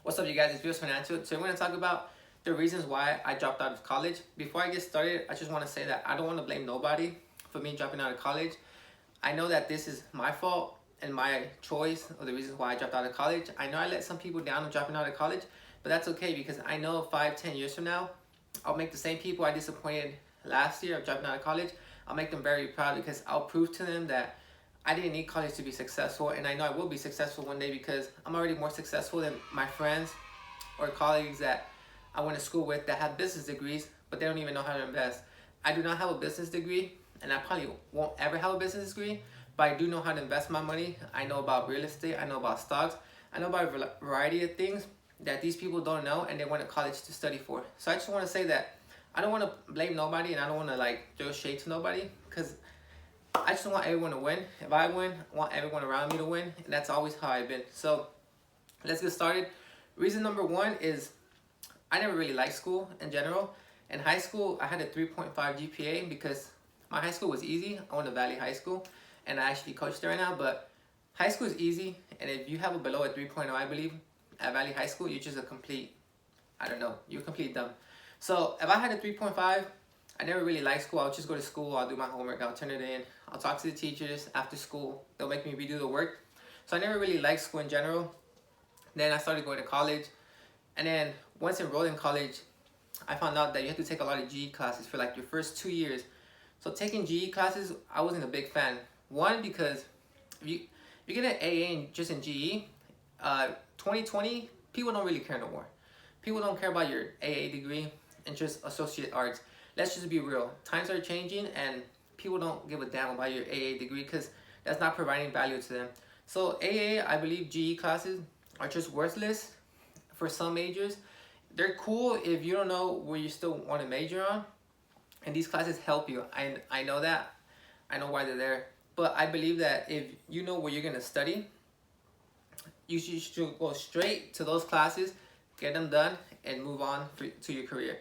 What's up, you guys? It's Vios Financial. So I'm going to talk about the reasons why I dropped out of college. Before I get started, I just want to say that I don't want to blame nobody for me dropping out of college. I know that this is my fault and my choice or the reasons why I dropped out of college. I know I let some people down in dropping out of college, but that's okay because I know 5, 10 years from now, I'll make the same people I disappointed last year of dropping out of college. I'll make them very proud because I'll prove to them that I didn't need college to be successful, and I know I will be successful one day because I'm already more successful than my friends or colleagues that I went to school with that have business degrees, but they don't even know how to invest. I do not have a business degree, and I probably won't ever have a business degree, but I do know how to invest my money. I know about real estate, I know about stocks, I know about a variety of things that these people don't know and they went to college to study for. So I just want to say that I don't want to blame nobody and I don't want to throw shade to nobody because I just want everyone to win. If I win, I want everyone around me to win, and that's always how I've been. So let's get started. Reason number one is I never really liked school in general. In high school, I had a 3.5 GPA because my high school was easy. I went to Valley High School, and I actually coach there right now. But high school is easy, and if you have a below a 3.0, I believe, at Valley High School, you're just a complete, I don't know, you're complete dumb. So if I had a 3.5, I never really liked school. I'll just go to school, I'll do my homework, I'll turn it in, I'll talk to the teachers after school. They'll make me redo the work. So I never really liked school in general. Then I started going to college. And then once enrolled in college, I found out that you have to take a lot of GE classes for like your first 2 years. So taking GE classes, I wasn't a big fan. One, because if you get an AA just in GE, 2020, people don't really care no more. People don't care about your AA degree and just associate arts. Let's just be real. Times are changing and people don't give a damn about your AA degree because that's not providing value to them. So AA, I believe GE classes are just worthless for some majors. They're cool if you don't know where you still want to major on. And these classes help you. I know that. I know why they're there. But I believe that if you know where you're going to study, you should go straight to those classes, get them done, and move on to your career.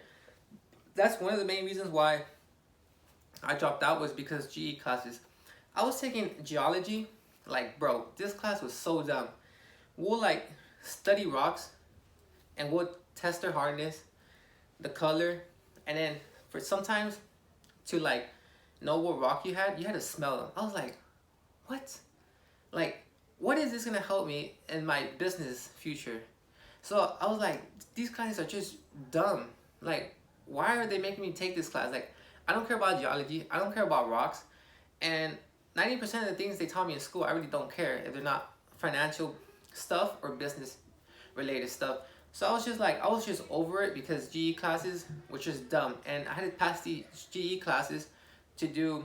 That's one of the main reasons why I dropped out was because GE classes. I was taking geology, bro, this class was so dumb. We'll study rocks and we'll test their hardness, the color, and then for sometimes to know what rock you had to smell them. I was like, what? What is this gonna help me in my business future? So I was like, these classes are just dumb. Why are they making me take this class? I don't care about geology. I don't care about rocks. And 90% of the things they taught me in school, I really don't care if they're not financial stuff or business related stuff. So I was just over it because GE classes were just dumb. And I had to pass these GE classes to do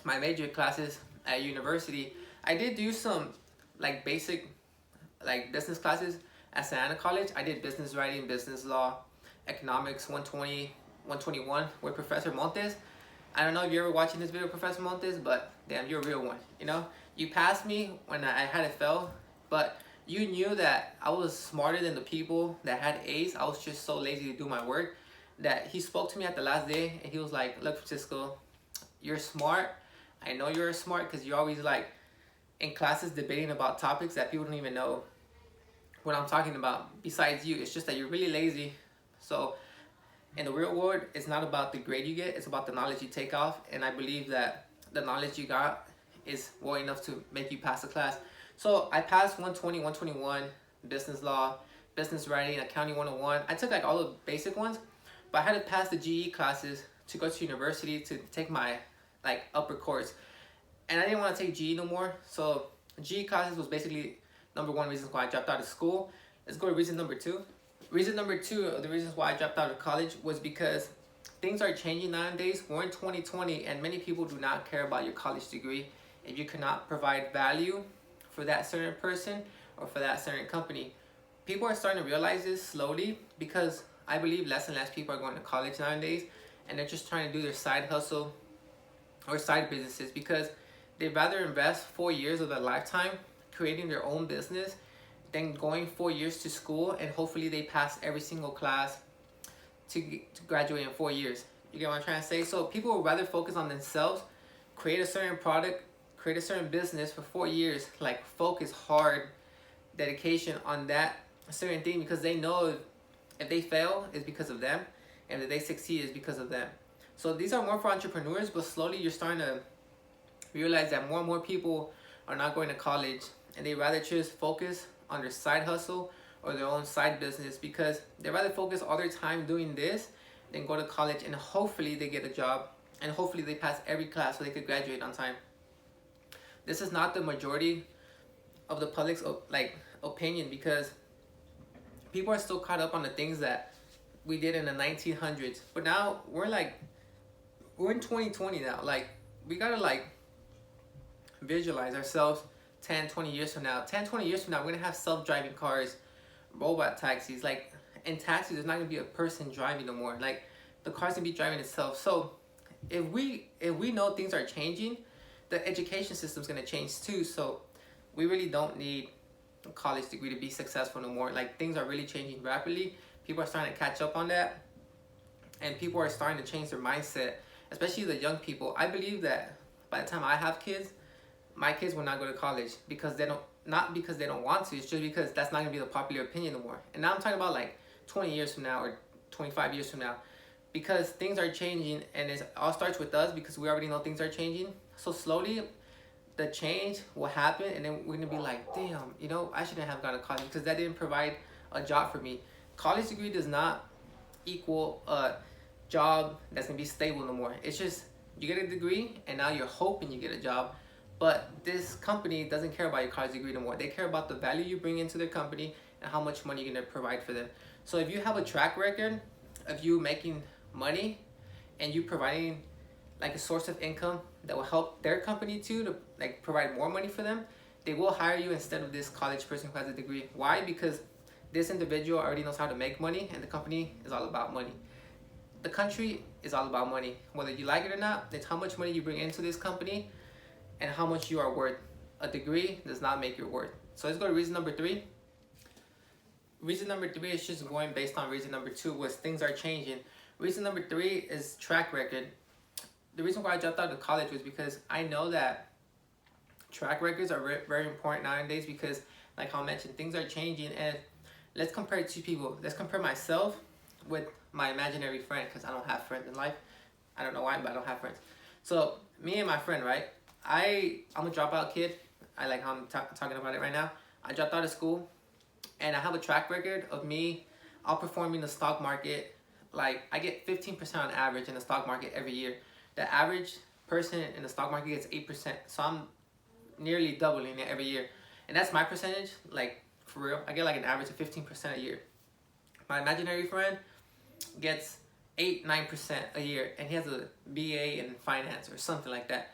my major classes at university. I did do some basic business classes at Santa Ana College. I did business writing, business law, economics 120, 121 with Professor Montes. I don't know if you're ever watching this video, Professor Montes, but damn, you're a real one. You know, you passed me when I had to fail, but you knew that I was smarter than the people that had A's. I was just so lazy to do my work that he spoke to me at the last day and he was like, look, Francisco, you're smart. I know you're smart because you're always in classes debating about topics that people don't even know what I'm talking about besides you. It's just that you're really lazy. So in the real world, it's not about the grade you get, it's about the knowledge you take off. And I believe that the knowledge you got is well enough to make you pass the class. So I passed 120, 121, business law, business writing, accounting 101. I took all the basic ones, but I had to pass the GE classes to go to university to take my upper course. And I didn't want to take GE no more. So GE classes was basically number one reason why I dropped out of school. Let's go to reason number two. Reason number two of the reasons why I dropped out of college was because things are changing nowadays. We're in 2020 and many people do not care about your college degree if you cannot provide value for that certain person or for that certain company. People are starting to realize this slowly because I believe less and less people are going to college nowadays and they're just trying to do their side hustle or side businesses because they'd rather invest 4 years of their lifetime creating their own business than going 4 years to school and hopefully they pass every single class to graduate in 4 years. You get what I'm trying to say? So people would rather focus on themselves, create a certain product, create a certain business for 4 years, focus hard, dedication on that certain thing because they know if they fail, it's because of them, and if they succeed, it's because of them. So these are more for entrepreneurs, but slowly you're starting to realize that more and more people are not going to college, and they rather just focus on their side hustle or their own side business, because they rather focus all their time doing this than go to college, and hopefully they get a job, and hopefully they pass every class so they could graduate on time. This is not the majority of the public's opinion, because people are still caught up on the things that we did in the 1900s. But now we're in 2020 now. Like, we gotta visualize ourselves 10, 20 years from now. 10, 20 years from now, we're gonna have self-driving cars, robot taxis. Like, in taxis, there's not gonna be a person driving no more. Like, the car's gonna be driving itself. So if we know things are changing, the education system's gonna change too. So we really don't need a college degree to be successful no more. Like, things are really changing rapidly. People are starting to catch up on that, and people are starting to change their mindset, especially the young people. I believe that by the time I have kids, my kids will not go to college because they don't, not because they don't want to, it's just because that's not gonna be the popular opinion no more. And now I'm talking about like 20 years from now or 25 years from now, because things are changing, and it all starts with us because we already know things are changing. So slowly the change will happen, and then we're gonna be like, damn, you know, I shouldn't have gone to college because that didn't provide a job for me. College degree does not equal a job that's gonna be stable no more. It's just, you get a degree and now you're hoping you get a job, but this company doesn't care about your college degree no more. They care about the value you bring into their company and how much money you're gonna provide for them. So if you have a track record of you making money and you providing like a source of income that will help their company too, to like provide more money for them, they will hire you instead of this college person who has a degree. Why? Because this individual already knows how to make money, and the company is all about money. The country is all about money. Whether you like it or not, it's how much money you bring into this company and how much you are worth. A degree does not make your worth. So let's go to reason number 3. Reason number 3 is just going based on reason number 2, was things are changing. Reason number 3 is track record. The reason why I dropped out of college was because I know that track records are very important nowadays, because like how I mentioned, things are changing. And let's compare 2 people. Let's compare myself with my imaginary friend, because I don't have friends in life. I don't know why, but I don't have friends. So me and my friend, right? I'm a dropout kid. I like how I'm talking about it right now. I dropped out of school, and I have a track record of me outperforming the stock market. Like, I get 15% on average in the stock market every year. The average person in the stock market gets 8%. So I'm nearly doubling it every year. And that's my percentage, like, for real. I get like an average of 15% a year. My imaginary friend gets 8-9% a year, and he has a BA in finance or something like that.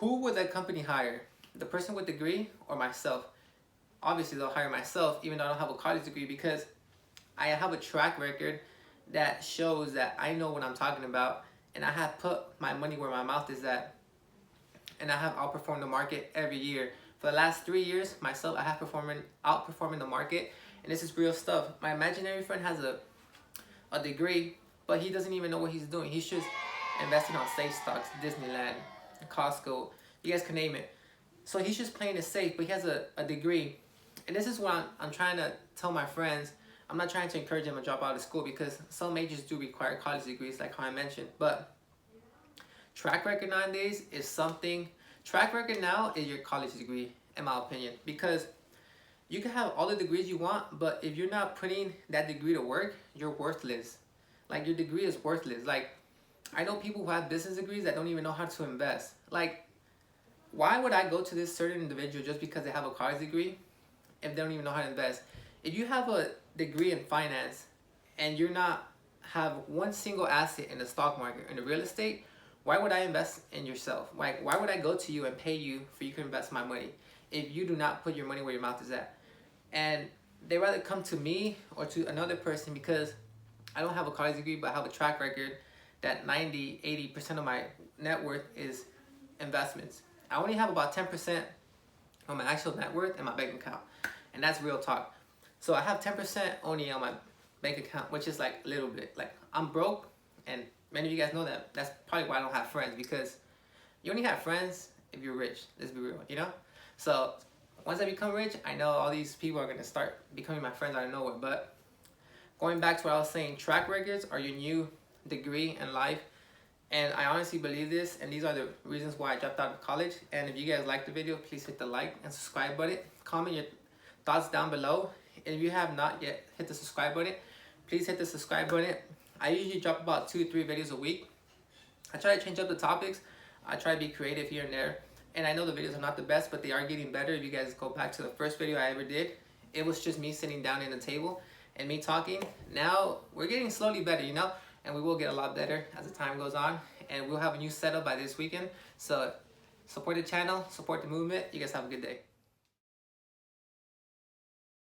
Who would that company hire? The person with the degree or myself? Obviously they'll hire myself, even though I don't have a college degree, because I have a track record that shows that I know what I'm talking about, and I have put my money where my mouth is at, and I have outperformed the market every year. For the last 3 years, myself, I have outperforming the market, and this is real stuff. My imaginary friend has a degree, but he doesn't even know what he's doing. He's just investing on safe stocks, Disneyland, Costco, you guys can name it. So he's just playing it safe, but he has a degree. And this is what I'm trying to tell my friends. I'm not trying to encourage them to drop out of school, because some majors do require college degrees, like how I mentioned. But track record nowadays is something. Track record now is your college degree, in my opinion, because you can have all the degrees you want, but if you're not putting that degree to work, you're worthless. Like, your degree is worthless. Like, I know people who have business degrees that don't even know how to invest. Like, why would I go to this certain individual just because they have a college degree if they don't even know how to invest? If you have a degree in finance and you're not have one single asset in the stock market, in the real estate, why would I invest in yourself? Like, why would I go to you and pay you for you to invest my money if you do not put your money where your mouth is at? And they rather come to me or to another person, because I don't have a college degree, but I have a track record that 90-80% of my net worth is investments. I only have about 10% on my actual net worth in my bank account, and that's real talk. So I have 10% only on my bank account, which is like a little bit. Like, I'm broke, and many of you guys know that. That's probably why I don't have friends, because you only have friends if you're rich. Let's be real, you know? So once I become rich, I know all these people are gonna start becoming my friends out of nowhere. But going back to what I was saying, track records are your new degree in life. And I honestly believe this, and these are the reasons why I dropped out of college. And if you guys like the video, please hit the like and subscribe button. Comment your thoughts down below. And if you have not yet hit the subscribe button, please hit the subscribe button. I usually drop about 2 or 3 videos a week. I try to change up the topics. I try to be creative here and there. And I know the videos are not the best, but they are getting better. If you guys go back to the first video I ever did, it was just me sitting down in the table and me talking. Now we're getting slowly better, you know, and we will get a lot better as the time goes on. And we'll have a new setup by this weekend. So support the channel, support the movement. You guys have a good day.